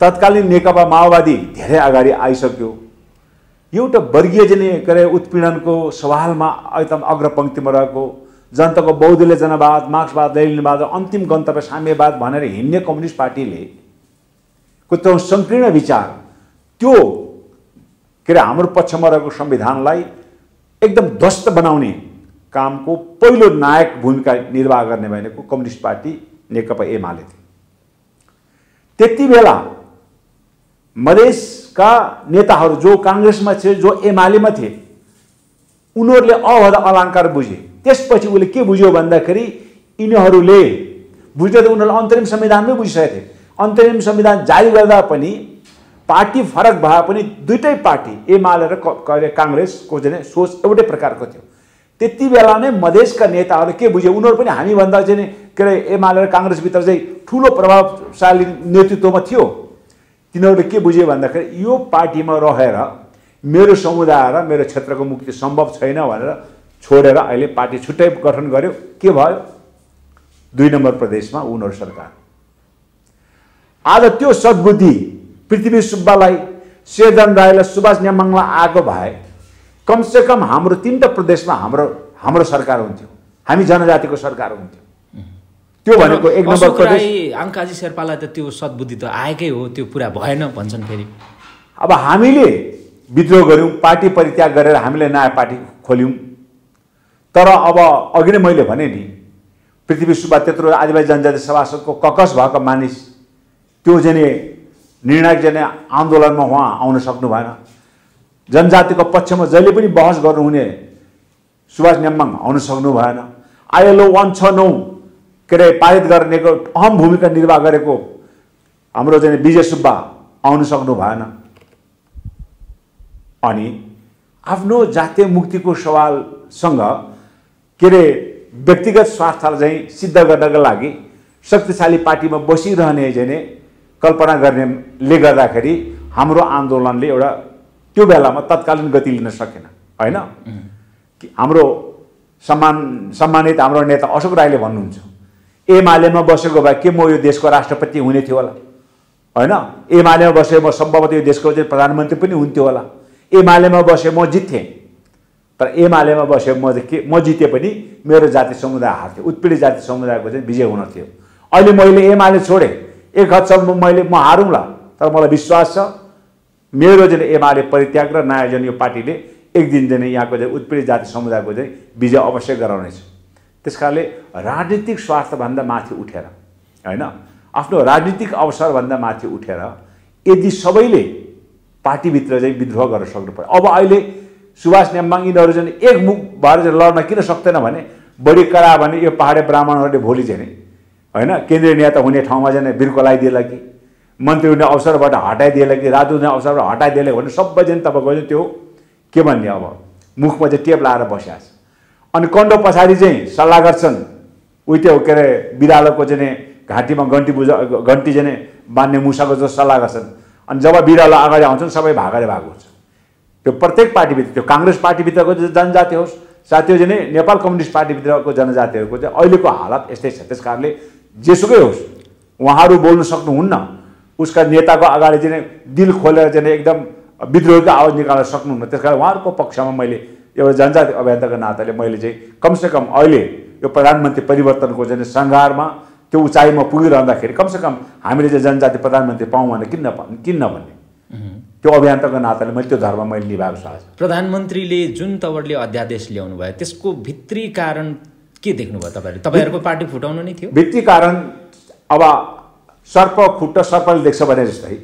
तत्कालीन नेकपा माओवादी धेरै अगाडि आइसक्यो, एउटा वर्गीय के अरे उत्पीडनको सवालमा एकदम अग्रपङ्क्तिमा रहेको जनताको बहुदलीय जनवाद मार्क्सवाद लेनिनवाद अन्तिम गन्तव्य साम्यवाद भनेर हिँड्ने कम्युनिस्ट पार्टीले त्यो सङ्कीर्ण विचार त्यो के अरे हाम्रो पक्षमा रहेको संविधानलाई एकदम ध्वस्त बनाउने कामको पहिलो नायक भूमिका निर्वाह गर्ने भनेको कम्युनिस्ट पार्टी नेकपा एमाले थियो। त्यति बेला मधेसका नेताहरू जो काङ्ग्रेसमा थिए जो एमालेमा थिए उनीहरूले अवध अलङ्कार बुझे। त्यसपछि उसले के बुझ्यो भन्दाखेरि यिनीहरूले बुझ्दा त उनीहरूले अन्तरिम संविधानमै बुझिसकेको थिए। अन्तरिम संविधान जारी गर्दा पनि पार्टी फरक भए पनि दुईटै पार्टी एमाले र काङ्ग्रेसको चाहिँ सोच एउटै प्रकारको थियो। त्यति बेला नै मधेसका नेताहरूले के बुझे, उनीहरू पनि हामीभन्दा चाहिँ के अरे एमाले र काङ्ग्रेसभित्र चाहिँ ठुलो प्रभावशाली नेतृत्वमा थियो। तिनीहरूले के बुझ्यो भन्दाखेरि यो पार्टीमा रहेर मेरो समुदाय र मेरो क्षेत्रको मुक्ति सम्भव छैन भनेर छोडेर अहिले पार्टी छुट्टै गठन गर्यो। के भयो? 2 नम्बर प्रदेशमा उनीहरू सरकार। आज त्यो सद्बुद्धि पृथ्वी सुब्बालाई, शेरधन राईलाई, सुभाष नेमाङलाई आएको भए कमसेकम हाम्रो 3टा प्रदेशमा हाम्रो सरकार हुन्थ्यो, हामी जनजातिको सरकार हुन्थ्यो। त्यो भनेको 1 नम्बर प्रदेश। अंकाजी शेर्पालाई त त्यो सद्बुद्धि त आएकै हो, त्यो पुरा भएन भन्छन् फेरि। अब हामीले विद्रोह गर्यौं, पार्टी परित्याग गरेर हामीले नयाँ पार्टी खोल्यौं। तर अब अघि नै मैले भने नि, पृथ्वी सुब्बा त्यत्रो आदिवासी जनजाति सभासदको ककस भएको मानिस त्यो जने निर्णायक जने आन्दोलनमा उहाँ आउन सक्नु भएन। जनजातिको पक्षमा जहिले पनि बहस गर्नुहुने सुभाष नेमाङ आउन सक्नु भएन। ILO 169 के अरे पारित गर्नेको अहम भूमिका निर्वाह गरेको हाम्रो जने विजय सुब्बा आउन सक्नु भएन। अनि आफ्नो जातीय मुक्तिको सवालसँग के अरे व्यक्तिगत स्वार्थलाई चाहिँ सिद्ध गर्नका लागि शक्तिशाली पार्टीमा बसिरहने जने कल्पना गर्नेले गर्दाखेरि हाम्रो आन्दोलनले एउटा त्यो बेलामा तत्कालीन गति लिन सकेन, हैन? कि हाम्रो सम्मानित हाम्रो नेता अशोक राईले भन्नुहुन्छ, एमालेमा बसेको भए के म यो देशको राष्ट्रपति हुने थियो होला, हैन? एमालेमा बसे म सम्भवतः यो देशको चाहिँ प्रधानमन्त्री पनि हुन्थ्यो होला। एमालेमा बसे म जित्थेँ, तर एमालेमा बसे म जिते पनि मेरो जाति समुदाय हार्थ्यो, उत्पीडित जाति समुदायको चाहिँ विजय हुन थियो। अहिले मैले एमाले छोडे, एक हदसम्म म हारौँला, तर मलाई विश्वास छ मेरो चाहिँ एमाले परित्याग र नयाँ जन यो पार्टीले एक दिन चाहिँ यहाँको चाहिँ उत्पीडित जाति समुदायको चाहिँ विजय अवश्य गराउनेछ। त्यसकारणले राजनीतिक स्वार्थभन्दा माथि उठेर, हैन, आफ्नो राजनीतिक अवसरभन्दा माथि उठेर यदि सबैले पार्टीभित्र चाहिँ विद्रोह गर्न सक्नु पर्यो। अब अहिले सुभाष नेमाङ यिनीहरू चाहिँ एक मुख भएर चाहिँ लड्न किन सक्दैन भने बढी करा भने यो पहाडे ब्राह्मणहरूले भोलि चाहिँ हैन केन्द्रीय नेता हुने ठाउँमा चाहिँ बिर्को लगाइदिएला कि, मन्त्री हुने अवसरबाट हटाइदिएला कि, राजदूत हुने अवसरबाट हटाइदिएला भने सबै चाहिँ तपाईँको चाहिँ त्यो के भन्ने अब मुखमा चाहिँ टेप लाएर बसिरहेको छ। अनि कन्डो पछाडि चाहिँ सल्लाह गर्छन्, उही त्यो के अरे बिरालोको चाहिँ घाँटीमा घन्टी चाहिँ बान्ने मुसाको जो सल्लाह गर्छन्। अनि जब बिरालो अगाडि आउँछन् सबै भागेर भाग हुन्छ। त्यो प्रत्येक पार्टीभित्र, त्यो काङ्ग्रेस पार्टीभित्रको जनजाति होस्, साथै चाहिँ नेपाल कम्युनिस्ट पार्टीभित्रको जनजातिहरूको चाहिँ अहिलेको हालत यस्तै छ। त्यस कारणले जेसुकै होस् उहाँहरू बोल्न सक्नुहुन्न, उसका नेताको अगाडि चाहिँ दिल खोलेर चाहिँ एकदम विद्रोहको आवाज निकाल्न सक्नुहुन्न। त्यस कारण उहाँहरूको पक्षमा मैले एउटा जनजाति अभियन्ताको नाताले मैले चाहिँ कमसेकम अहिले यो प्रधानमन्त्री परिवर्तनको चाहिँ सङ्घारमा त्यो उचाइमा पुगिरहँदाखेरि कमसेकम हामीले चाहिँ जनजाति प्रधानमन्त्री पाऊँ भने किन नभन्ने, त्यो अभियन्ताको नाताले मैले त्यो धर्म मैले निभाएको छु। आज प्रधानमन्त्रीले जुन तवरले अध्यादेश ल्याउनु भयो त्यसको भित्री कारण के देख्नुभयो तपाईँले? तपाईँहरूको पार्टी फुटाउनु नै थियो भित्री कारण? अब सर्प खुट्टा सर्पले देख्छ भने जस्तै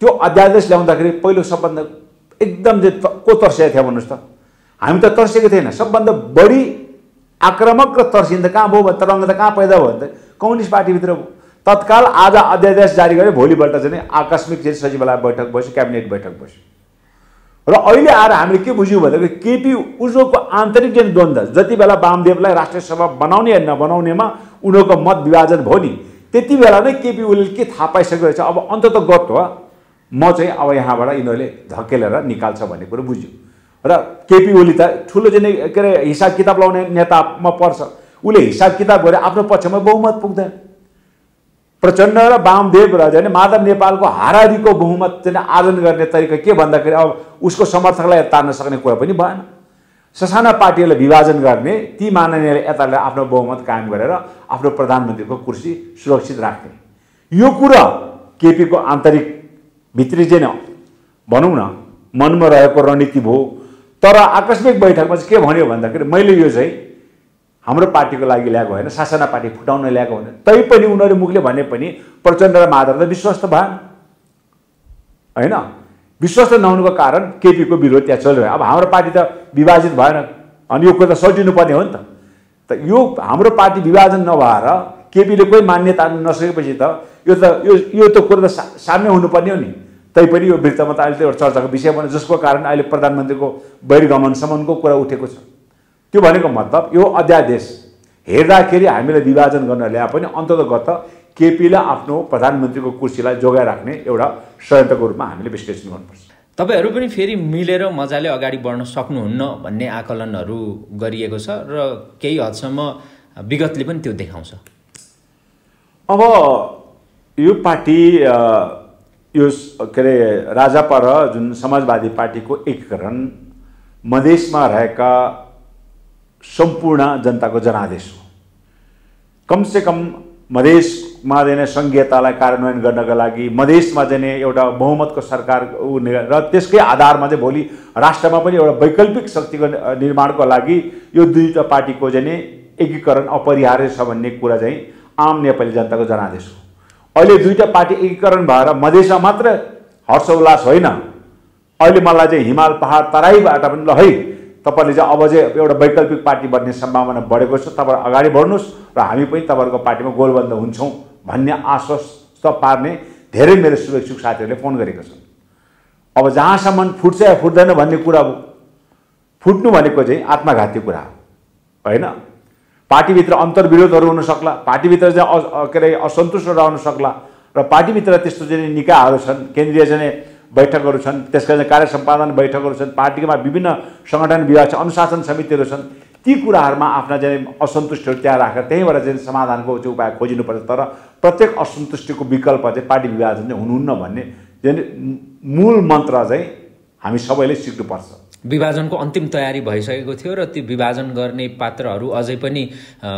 त्यो अध्यादेश ल्याउँदाखेरि पहिलो सबभन्दा एकदम को तर्सेको थियो भन्नुहोस् त? हामी त तर्सेको थिएन। सबभन्दा बढी आक्रामक र तर्सिँदा कहाँ भयो भने तरङ्ग त कहाँ पैदा भयो भने कम्युनिस्ट पार्टीभित्र तत्काल आज अध्यादेश जारी गरे, भोलिपल्ट चाहिँ आकस्मिक चाहिँ सचिवालय बैठक बस्यो, क्याबिनेट बैठक बस्यो। र अहिले आएर हामीले के बुझ्यौँ भन्दाखेरि केपी ओलीको आन्तरिक जुन द्वन्द्व, जति बेला वामदेवलाई राष्ट्रिय सभा बनाउने या नबनाउनेमा उनीहरूको मत विभाजन भयो नि, त्यति बेला नै केपी ओलीले के थाहा पाइसकेको रहेछ, अब अन्तत गत हो म चाहिँ अब यहाँबाट यिनीहरूले धकेलेर निकाल्छ भन्ने कुरो बुझ्यो। र केपी ओली त ठुलो चाहिँ के अरे हिसाब किताब लाउने नेतामा पर्छ, उसले हिसाब किताब गरेर आफ्नो पक्षमा बहुमत पुग्दैन। प्रचण्ड र वामदेव र चाहिँ माधव नेपालको हाराहारीको बहुमत चाहिँ आर्जन गर्ने तरिका के भन्दाखेरि अब उसको समर्थकलाई तान्न सक्ने कुरा पनि भएन। ससाना पार्टीहरूलाई विभाजन गर्ने, ती माननीयले यतालाई आफ्नो बहुमत कायम गरेर आफ्नो प्रधानमन्त्रीको कुर्सी सुरक्षित राख्ने, यो कुरा केपीको आन्तरिक भित्री चाहिँ भनौँ न मनमा रहेको रणनीति भयो। तर आकस्मिक बैठकमा चाहिँ के भन्यो भन्दाखेरि मैले यो चाहिँ हाम्रो पार्टीको लागि ल्याएको होइन, शासना पार्टी फुटाउन ल्याएको होइन। तैपनि उनीहरू मुखले भने पनि प्रचण्ड र माधव त विश्वस्त भएन, होइन? विश्वस्त नहुनुको कारण केपीको विरोध त्यहाँ चलिरह्यो। अब हाम्रो पार्टी त विभाजित भएन, अनि यो कुरा त सटिनुपर्ने हो नि त। यो हाम्रो पार्टी विभाजन नभएर केपीले कोही मान्यता नसकेपछि त यो त कुरा त साम्य हुनुपर्ने हो नि। तैपनि यो वृत्तमा त अहिले एउटा चर्चाको विषय बन्यो, जसको कारण अहिले प्रधानमन्त्रीको बहिर्गमनसम्मको कुरा उठेको छ। त्यो भनेको मतलब यो अध्यादेश हेर्दाखेरि हामीलाई विभाजन गर्न ल्याए पनि अन्ततगत केपीले आफ्नो प्रधानमन्त्रीको कुर्सीलाई जोगाइराख्ने एउटा षड्यन्त्रको रूपमा हामीले विश्लेषण गर्नुपर्छ। तपाईहरू पनि फेरि मिलेर मजाले अगाडि बढ्न सक्नुहुन्न भन्ने आकलनहरू गरिएको छ र केही हदसम्म विगतले पनि त्यो देखाउँछ। अब यो पार्टी यो के अरे राजापा र जुन समाजवादी पार्टीको एकीकरण मधेसमा रहेका सम्पूर्ण जनताको जनादेश हो। कमसेकम मधेसमा चाहिँ सङ्घीयतालाई कार्यान्वयन गर्नका लागि मधेसमा चाहिँ एउटा बहुमतको सरकार र त्यसकै आधारमा चाहिँ भोलि राष्ट्रमा पनि एउटा वैकल्पिक शक्तिको निर्माणको लागि यो दुईवटा पार्टीको चाहिँ एकीकरण अपरिहार्य छ भन्ने कुरा चाहिँ आम नेपाली जनताको जनादेश हो। अहिले दुईवटा पार्टी एकीकरण भएर मधेसमा मात्र हर्षोल्लास होइन, अहिले मलाई चाहिँ हिमाल पहाड तराईबाट पनि ल है तपाईँले चाहिँ अब चाहिँ एउटा वैकल्पिक पार्टी बन्ने सम्भावना बढेको छ, तपाईँ अगाडि बढ्नुहोस् र हामी पनि तपाईँहरूको पार्टीमा गोलबन्द हुन्छौँ भन्ने आश्वस्त पार्ने धेरै मेरो शुभेच्छुक साथीहरूले फोन गरेका छन्। अब जहाँसम्म फुट्छ या फुट्दैन भन्ने कुरा हो। फुट्नु भनेको चाहिँ आत्मघाती कुरा हो होइन। पार्टीभित्र अन्तर्विरोधहरू हुन सक्ला, पार्टीभित्र चाहिँ के अरे असन्तुष्ट रहन सक्ला र पार्टीभित्र त्यस्तो चाहिँ निकायहरू छन्, केन्द्रीय चाहिँ बैठकहरू छन्, त्यसका चाहिँ कार्य सम्पादन बैठकहरू छन्, पार्टीमा विभिन्न सङ्गठन विभाग छ, अनुशासन समितिहरू छन्। ती कुराहरूमा आफ्ना चाहिँ असन्तुष्टिहरू त्यहाँ राखेर त्यहीँबाट चाहिँ समाधानको चाहिँ उपाय खोजिनुपर्छ। तर प्रत्येक असन्तुष्टिको विकल्प चाहिँ पार्टी विभाजन चाहिँ हुनुहुन्न भन्ने चाहिँ मूल मन्त्र चाहिँ हामी सबैले सिक्नुपर्छ। विभाजनको अन्तिम तयारी भइसकेको थियो र ती विभाजन गर्ने पात्रहरू अझै पनि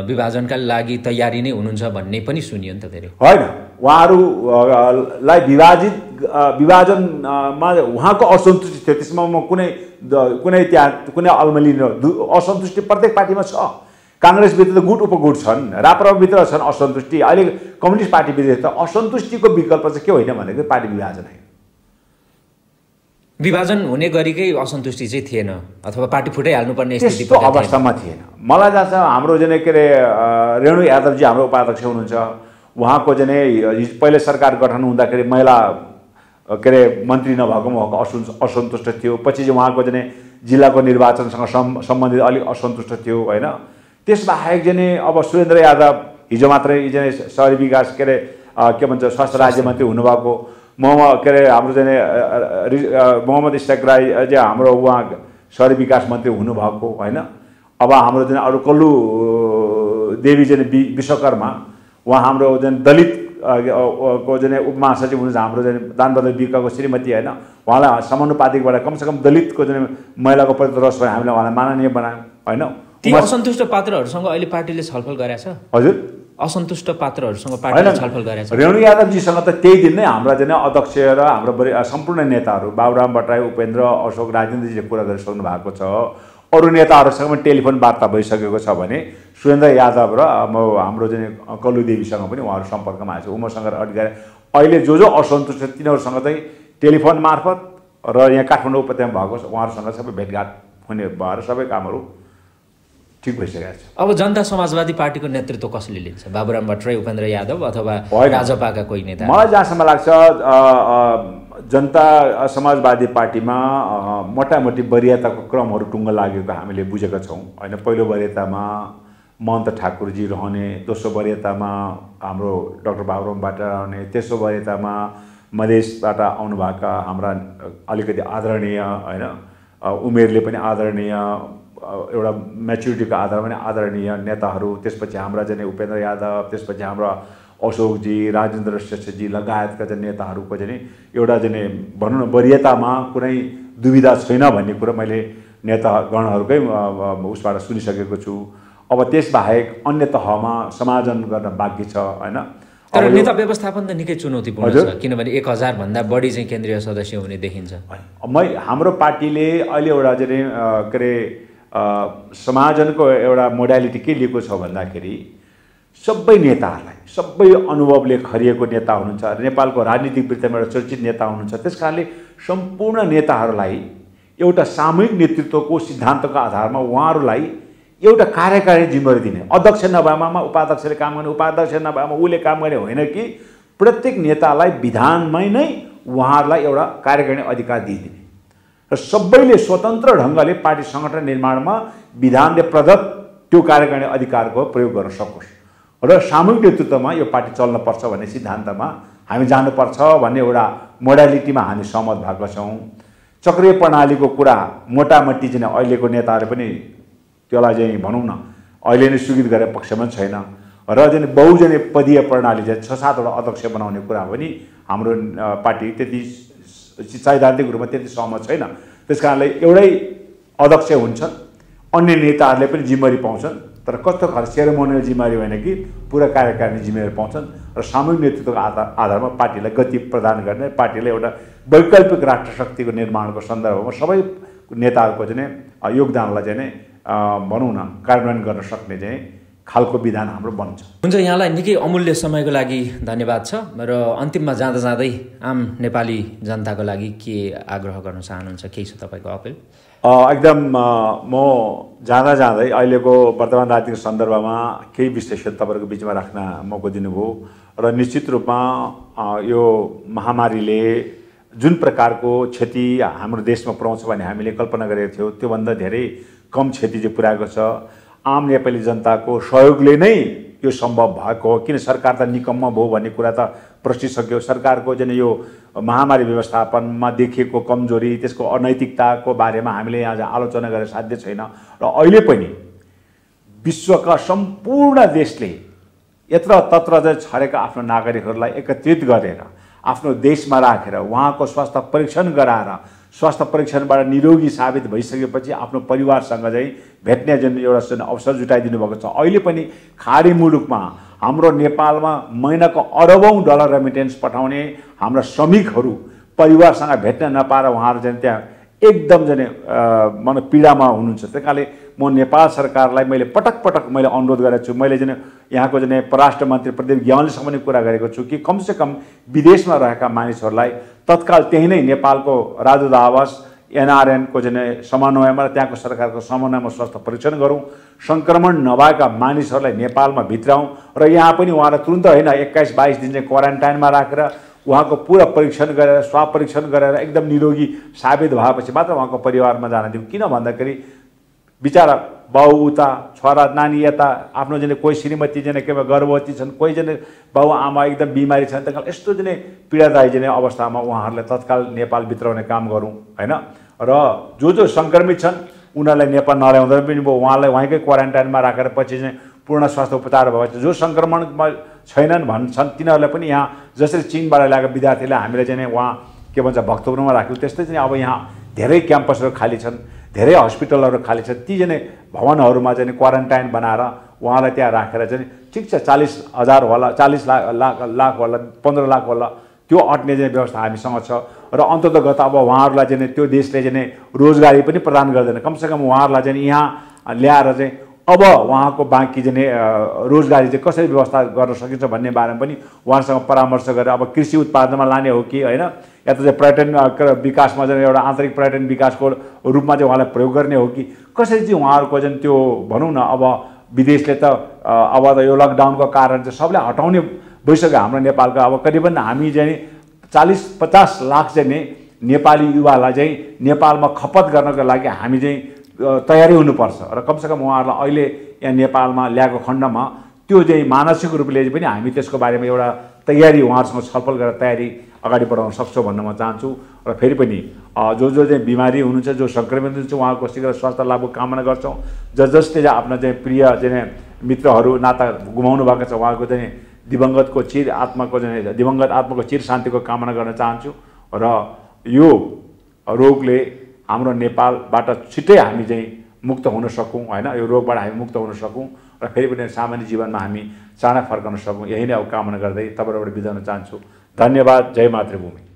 विभाजनका लागि तयारी नै हुनुहुन्छ भन्ने पनि सुनियो नि त धेरै। होइन, उहाँहरूलाई विभाजनमा उहाँको असन्तुष्टि थियो, त्यसमा म कुनै त्यहाँ कुनै अल्मलिन असन्तुष्टि प्रत्येक पार्टीमा छ। काङ्ग्रेसभित्र त गुट उपगुट छन्, राप्रपाभित्र छन् असन्तुष्टि, अहिले कम्युनिस्ट पार्टीभित्र त असन्तुष्टिको विकल्प चाहिँ के होइन भनेको पार्टी विभाजन है। विभाजन हुने गरीकै असन्तुष्टि चाहिँ थिएन अथवा पार्टी फुटाइहाल्नुपर्ने स्थिति त्यस्तो अवस्थामा थिएन। मलाई लाग्छ हाम्रो चाहिँ के अरे रेणु यादवजी हाम्रो उपाध्यक्ष हुनुहुन्छ, उहाँको चाहिँ पहिले सरकार गठन हुँदाखेरि महिला के अरे मन्त्री नभएकोमा उहाँको असन्तुष्ट थियो। पछि चाहिँ उहाँको चाहिँ जिल्लाको निर्वाचनसँग सम्बन्धित अलिक असन्तुष्ट थियो होइन। त्यसबाहेक चाहिँ अब सुरेन्द्र यादव हिजो मात्रै चाहिँ शहरी विकास के अरे के भन्छ स्वास्थ्य राज्यमन्त्री हुनुभएको, के अरे हाम्रो चाहिँ मोहम्मद इस्ताक राई चाहिँ हाम्रो उहाँ शहरी विकास मन्त्री हुनुभएको होइन। अब हाम्रो चाहिँ अरू कल्लु देवी चाहिँ विश्वकर्मा, उहाँ हाम्रो चाहिँ दलित को चाहिँ उपमहासचिव हुनुहुन्छ, हाम्रो चाहिँ दानबहादुर विकको श्रीमती होइन। उहाँलाई समानुपातिकबाट कमसेकम दलितको चाहिँ महिलाको प्रतिरोध भयो, हामीले उहाँलाई माननीय बनायौँ होइन। ती असन्तुष्ट पात्रहरूसँग अहिले पार्टीले छलफल गरेछ। हजुर, असन्तुष्ट पात्रहरूसँग पार्टीले छलफल गरेछ। रेणु यादवजीसँग त त्यही दिन नै हाम्रा चाहिँ अध्यक्ष र हाम्रो सम्पूर्ण नेताहरू बाबुराम भट्टराई, उपेन्द्र, अशोक, राजेन्द्रजीले कुरा गरिसक्नु भएको छ। अरू नेताहरूसँग पनि टेलिफोन वार्ता भइसकेको छ भने सुरेन्द्र यादव र हाम्रो चाहिँ कल्लु देवीसँग पनि उहाँहरू सम्पर्कमा आएछ। उमसँग अड्काएर अहिले जो असन्तुष्ट तिनीहरूसँग चाहिँ टेलिफोन मार्फत र यहाँ काठमाडौँ उपत्यकामा भएको उहाँहरूसँग सबै भेटघाट हुने भएर सबै कामहरू ठिक भइसकेको छ। अब जनता समाजवादी पार्टीको नेतृत्व कसले लिन्छ? बाबुराम भट्टराई, उपेन्द्र यादव अथवा राजपाका कोही नेता? मलाई जहाँसम्म लाग्छ जनता समाजवादी पार्टीमा मोटामोटी वरियताको क्रमहरू टुङ्गो लागेको हामीले बुझेका छौँ होइन। पहिलो वरियतामा महन्त ठाकुरजी रहने, दोस्रो वरियतामा हाम्रो डाक्टर बाबुराम भट्टराई रहने, तेस्रो वरियतामा मधेसबाट आउनुभएका हाम्रा अलिकति आदरणीय होइन, उमेरले पनि आदरणीय, एउटा म्याच्युरिटीको आधारमा पनि आदरणीय नेताहरू, त्यसपछि हाम्रा चाहिँ उपेन्द्र यादव, त्यसपछि हाम्रा अशोकजी, राजेन्द्र श्रेष्ठजी लगायतका चाहिँ नेताहरूको चाहिँ एउटा चाहिँ भनौँ न वरियतामा कुनै दुविधा छैन भन्ने कुरा मैले नेतागणहरूकै उसबाट सुनिसकेको छु। अब त्यसबाहेक अन्य तहमा समायोजन गर्न बाँकी छ होइन। तर नेता व्यवस्थापन त निकै चुनौतीपूर्ण छ, किनभने 1000 भन्दा बढी चाहिँ केन्द्रीय सदस्य हुने देखिन्छ। हाम्रो पार्टीले अहिले एउटा चाहिँ के अरे समायोजनको एउटा मोडालिटी के लिएको छ भन्दाखेरि सबै नेताहरूलाई, सबै अनुभवले खरिएको नेता हुनुहुन्छ, नेपालको राजनीतिक वृत्तमा एउटा चर्चित नेता हुनुहुन्छ। त्यस कारणले सम्पूर्ण नेताहरूलाई एउटा सामूहिक नेतृत्वको सिद्धान्तको आधारमा उहाँहरूलाई एउटा कार्यकारी जिम्मेवारी दिने, अध्यक्ष नभएमा उपाध्यक्षले काम गर्ने, उपाध्यक्ष नभएमा उसले काम गर्ने होइन कि प्रत्येक नेतालाई विधानमै नै उहाँहरूलाई एउटा कार्यकारी अधिकार दिइदिने र सबैले स्वतन्त्र ढङ्गले पार्टी सङ्गठन निर्माणमा विधानले प्रदत्त त्यो कार्यकारी अधिकारको प्रयोग गर्न सकोस् र सामूहिक नेतृत्वमा यो पार्टी चल्नुपर्छ भन्ने सिद्धान्तमा हामी जानुपर्छ भन्ने एउटा मोडालिटीमा हामी सहमत भएका छौँ। चक्रीय प्रणालीको कुरा मोटामोटी चाहिँ अहिलेको नेताहरू पनि त्यसलाई चाहिँ भनौँ न अहिले नै स्वीकृत गरेर पक्षमा छैन र चाहिँ बहुजने पदीय प्रणाली चाहिँ 6-7वटा अध्यक्ष बनाउने कुरा पनि हाम्रो पार्टी त्यति सैद्धान्तिक रूपमा त्यति सहमत छैन। त्यस कारणले एउटै अध्यक्ष हुन्छन्, अन्य नेताहरूले पनि जिम्मेवारी पाउँछन्, तर कस्तो खालको सेरेमोनियल जिम्मेवारी होइन कि पुरा कार्यकारिणी जिम्मेवारी पाउँछन् र सामूहिक नेतृत्वको आधारमा पार्टीलाई गति प्रदान गर्ने, पार्टीलाई एउटा वैकल्पिक राष्ट्र शक्तिको निर्माणको सन्दर्भमा सबै नेताहरूको चाहिँ योगदानलाई चाहिँ भनौँ न कार्यान्वयन गर्न सक्ने चाहिँ खालको विधान हाम्रो बन्छ। हुन्छ, यहाँलाई निकै अमूल्य समयको लागि धन्यवाद छ र अन्तिममा जाँदा जाँदै आम नेपाली जनताको लागि के आग्रह गर्न चाहनुहुन्छ, केही छ तपाईँको अपिल? एकदम म जाँदा जाँदै अहिलेको वर्तमान राजनीतिक सन्दर्भमा केही विश्लेषण तपाईँहरूको बिचमा राख्न मौका दिनुभयो र निश्चित रूपमा यो महामारीले जुन प्रकारको क्षति हाम्रो देशमा पुर्याउँछ भन्ने हामीले कल्पना गरेको थियौँ त्योभन्दा धेरै कम क्षति चाहिँ पुर्याएको छ। आम नेपाली जनताको सहयोगले नै यो सम्भव भएको हो, किन सरकार त निकम्म भयो भन्ने कुरा त प्रश्निसक्यो। सरकारको चाहिँ यो महामारी व्यवस्थापनमा देखिएको कमजोरी, त्यसको अनैतिकताको बारेमा हामीले यहाँ आलोचना गरेर साध्य छैन र अहिले पनि विश्वका सम्पूर्ण देशले यत्र तत्र चाहिँ छरेका आफ्नो नागरिकहरूलाई एकत्रित गरेर आफ्नो देशमा राखेर उहाँको स्वास्थ्य परीक्षण गराएर स्वास्थ्य परीक्षणबाट निरोगी साबित भइसकेपछि आफ्नो परिवारसँग चाहिँ भेट्ने जुन एउटा अवसर जुटाइदिनु भएको छ। अहिले पनि खाडी मुलुकमा हाम्रो नेपालमा महिनाको अरबौं डलर रेमिटेन्स पठाउने हाम्रा श्रमिकहरू परिवारसँग भेट्न नपाएर उहाँहरू चाहिँ त्यहाँ एकदम चाहिँ मन पीडामा हुनुहुन्छ। त्यस कारणले म नेपाल सरकारलाई मैले पटक मैले अनुरोध गरेको छु। मैले चाहिँ यहाँको चाहिँ परराष्ट्र मन्त्री प्रदीप ग्यावालीसँग पनि कुरा गरेको छु कि कमसेकम विदेशमा रहेका मानिसहरूलाई तत्काल त्यही नै नेपालको राजदूत आवास एनआरएनको चाहिँ समन्वयमा र त्यहाँको सरकारको समन्वयमा स्वास्थ्य परीक्षण गरौँ, सङ्क्रमण नभएका मानिसहरूलाई नेपालमा भित्राउँ र यहाँ पनि उहाँलाई तुरुन्त होइन 21-22 दिन चाहिँ क्वारेन्टाइनमा राखेर उहाँको पुरा परीक्षण गरेर स्वाब परीक्षण गरेर एकदम निरोगी साबित भएपछि मात्र उहाँको परिवारमा जान दिउँ। किन भन्दाखेरि बिचारा बाउ उता छोरा नानी यता आफ्नो चाहिँ कोही श्रीमती चाहिँ के गर्भवती छन्, कोही चाहिँ बाउ आमा एकदम बिमारी छन्। त्यस कारण यस्तो चाहिँ पीडादायी चाहिँ अवस्थामा उहाँहरूलाई तत्काल नेपाल भित्राउने काम गरौँ होइन। र जो सङ्क्रमित छन् उनीहरूलाई नेपाल नल्याउँदा पनि भयो, उहाँलाई वहीँकै क्वारेन्टाइनमा राखेर पछि चाहिँ पूर्ण स्वास्थ्य उपचार भएपछि जो सङ्क्रमणमा छैनन् भन्छन् तिनीहरूलाई पनि यहाँ जसरी चीनबाट ल्याएको विद्यार्थीलाई हामीले चाहिँ वहाँ के भन्छ भक्तपुरमा राख्यौँ, त्यस्तै चाहिँ अब यहाँ धेरै क्याम्पसहरू खाली छन्, धेरै हस्पिटलहरू खाली छन्। ती चाहिँ भवनहरूमा चाहिँ क्वारेन्टाइन बनाएर उहाँलाई त्यहाँ राखेर चाहिँ ठिक छ 40,000 होला 40 लाख होला 15 लाख होला त्यो अट्ने चाहिँ व्यवस्था हामीसँग छ। र अन्ततगत अब उहाँहरूलाई चाहिँ त्यो देशले चाहिँ रोजगारी पनि प्रदान गर्दैन, कमसेकम उहाँहरूलाई चाहिँ यहाँ ल्याएर चाहिँ अब उहाँको बाँकी चाहिँ रोजगारी चाहिँ कसरी व्यवस्था गर्न सकिन्छ भन्ने बारेमा पनि उहाँसँग परामर्श गरेर अब कृषि उत्पादनमा लाने हो कि होइन, या त चाहिँ पर्यटन विकासमा चाहिँ एउटा आन्तरिक पर्यटन विकासको रूपमा चाहिँ उहाँलाई प्रयोग गर्ने हो कि कसरी चाहिँ उहाँहरूको चाहिँ त्यो भनौँ न अब विदेशले त अब त यो लकडाउनको कारण चाहिँ सबले हटाउने भइसक्यो हाम्रो नेपालका। अब करिबन हामी चाहिँ 40-50 लाख चाहिँ नेपाली युवालाई चाहिँ नेपालमा खपत गर्नको लागि हामी चाहिँ तयारी हुनुपर्छ र कमसेकम उहाँहरूलाई अहिले यहाँ नेपालमा ल्याएको खण्डमा त्यो चाहिँ मानसिक रूपले पनि हामी त्यसको बारेमा एउटा तयारी उहाँहरूसँग छलफल गरेर तयारी अगाडि बढाउन सक्छौँ भन्न म चाहन्छु। र फेरि पनि जो चाहिँ बिमारी हुनुहुन्छ, जो सङ्क्रमित हुनुहुन्छ उहाँको शीघ्र स्वास्थ्य लाभको कामना गर्छौँ। जसले चाहिँ आफ्नो चाहिँ प्रिय चाहिँ मित्रहरू नाता गुमाउनु भएको छ उहाँको चाहिँ दिवंगत आत्माको चिर शान्तिको कामना गर्न चाहन्छु। र यो रोगले हाम्रो नेपालबाट छिट्टै हामी चाहिँ मुक्त हुन सकौँ होइन, यो रोगबाट हामी मुक्त हुन सकौँ र फेरि पनि सामान्य जीवनमा हामी चाँडै फर्कन सकौँ, यही नै अब कामना गर्दै तपाईँबाट बिदा हुन चाहन्छु। धन्यवाद। जय मातृभूमि।